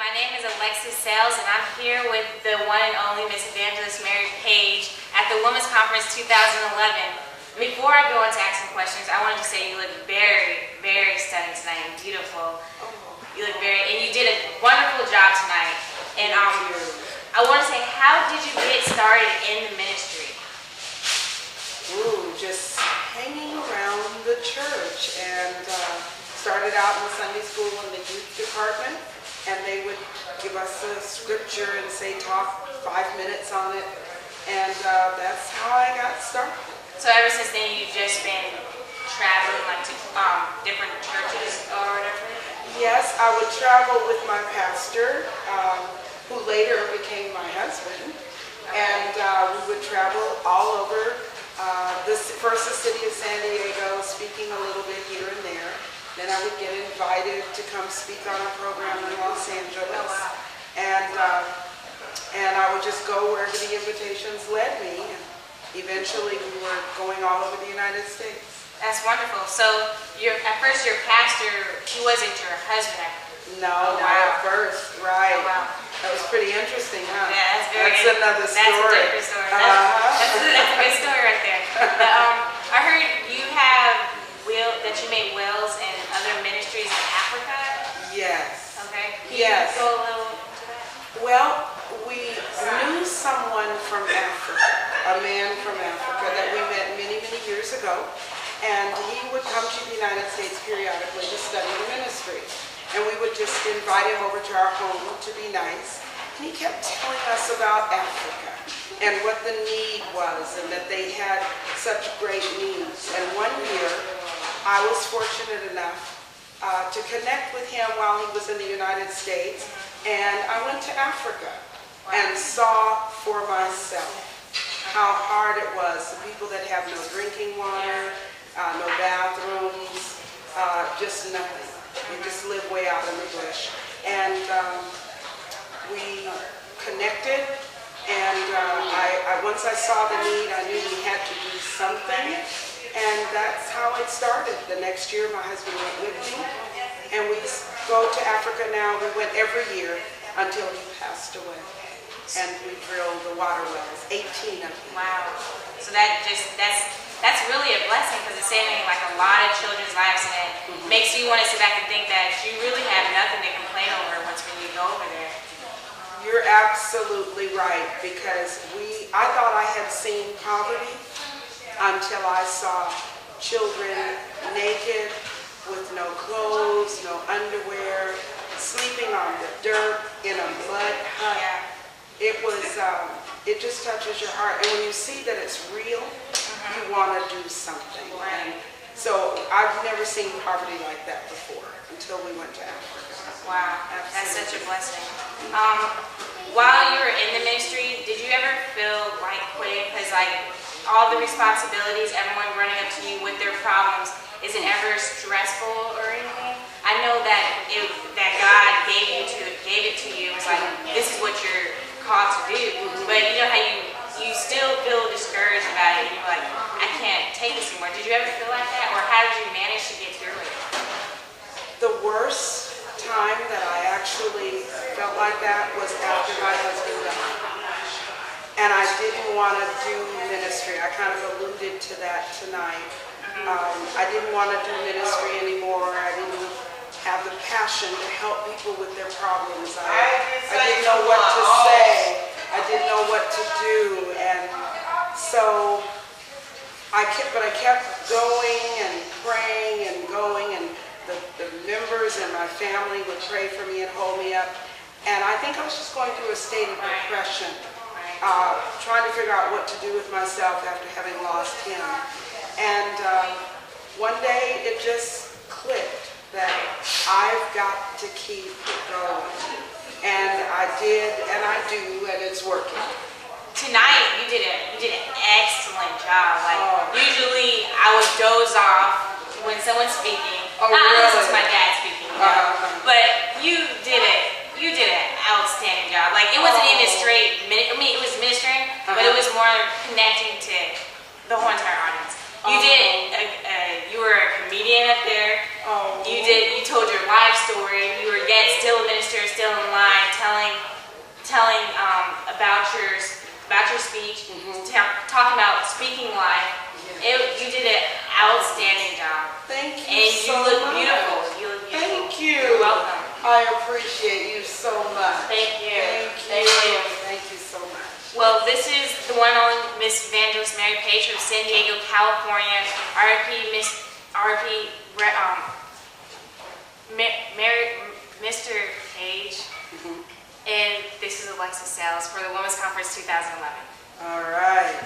My name is Alexis Sales, and I'm here with the one and only Miss Evangelist Mary Page at the Women's Conference 2011. Before I go into asking questions, I wanted to say you look very, very stunning tonight and beautiful. You look and you did a wonderful job tonight. And I want to say, how did you get started in the ministry? Just hanging around the church, and started out in the Sunday school in the youth department, and they would give us a scripture and say talk 5 minutes on it, and that's how I got started. So ever since then you've just been traveling like to different churches or whatever? Yes, I would travel with my pastor, who later became my husband, and we would travel all over. First the city of San Diego, speaking a little bit here and there. Then I would get invited to come speak on a program in Los Angeles. And I would just go wherever the invitations led me. And eventually we were going all over the United States. That's wonderful. So at first your pastor, he wasn't your husband. No, not at first, right. Oh, wow. That was pretty interesting, huh? Yeah, that's another story. That's a different story. That's a good story right there. But, I heard you have that you made wills and other ministries in Africa. Yes. Okay. Can Yes. you go a little into that? Well, we knew someone from Africa, a man from Africa that we met many, many years ago, and he would come to the United States periodically to study the ministry. And we would just invite him over to our home to be nice. And he kept telling us about Africa and what the need was, and that they had such great needs. And one year, I was fortunate enough to connect with him while he was in the United States. And I went to Africa and saw for myself how hard it was. The people that have no drinking water, no bathrooms, just nothing. You just live way out in the bush. And we connected, and once I saw the need, I knew we had to do something, and that's how it started. The next year, my husband went with me, and we go to Africa now. We went every year until he passed away, and we drilled the water wells, 18 of them. Wow. So that's really a blessing, because it's saving like a lot of children's lives, and it makes you want to sit back and think that you really have nothing to complain over once when you go over there. You're absolutely right, because I thought I had seen poverty until I saw children naked with no clothes, no underwear, sleeping on the dirt in a mud hut. Yeah. It just touches your heart, and when you see that it's real, you want to do something. Right. And so I've never seen poverty like that before until we went to Africa. Wow, that's such a blessing. While you were in the ministry, did you ever feel like quitting? Because like all the responsibilities, everyone running up to you with their problems, is it ever stressful or anything? I know that God gave it to you. It was like, this is what you're called to do. But you know how you still feel discouraged about it, and you're like, I can't take this anymore. Did you ever feel like that, or how did you manage to get through it? The worst time that I actually felt like that was after my husband died. And I didn't want to do ministry. I kind of alluded to that tonight. I didn't want to do ministry anymore. I didn't have the passion to help people with their problems. I didn't know what to say. I didn't know what to do. And so I kept going and praying and going, and the members and my family would pray for me and hold me up. And I think I was just going through a state of depression, trying to figure out what to do with myself after having lost him. And one day it just clicked that I've got to keep going. And I did, and I do, and it's working. Tonight you did an excellent job. Like usually I would doze off when someone's speaking. Oh, Not really? unless it's my dad speaking, but you did an outstanding job. Like it wasn't even straight. I mean, it was ministering, but it was more connecting to the whole entire audience. You were a comedian up there. You told your life story. You were yet still a minister, still in line. your speech, talking about speaking life. You did an outstanding job. Thank you And so you look much. beautiful. You look beautiful. Thank you. You're welcome. I appreciate you so much. Thank you. Thank you. Thank you so much. Well, this is the one on Miss Evangelist Mary Page from San Diego, California. Mr. Page. And this is Alexis Sales for the Women's Conference 2011. All right.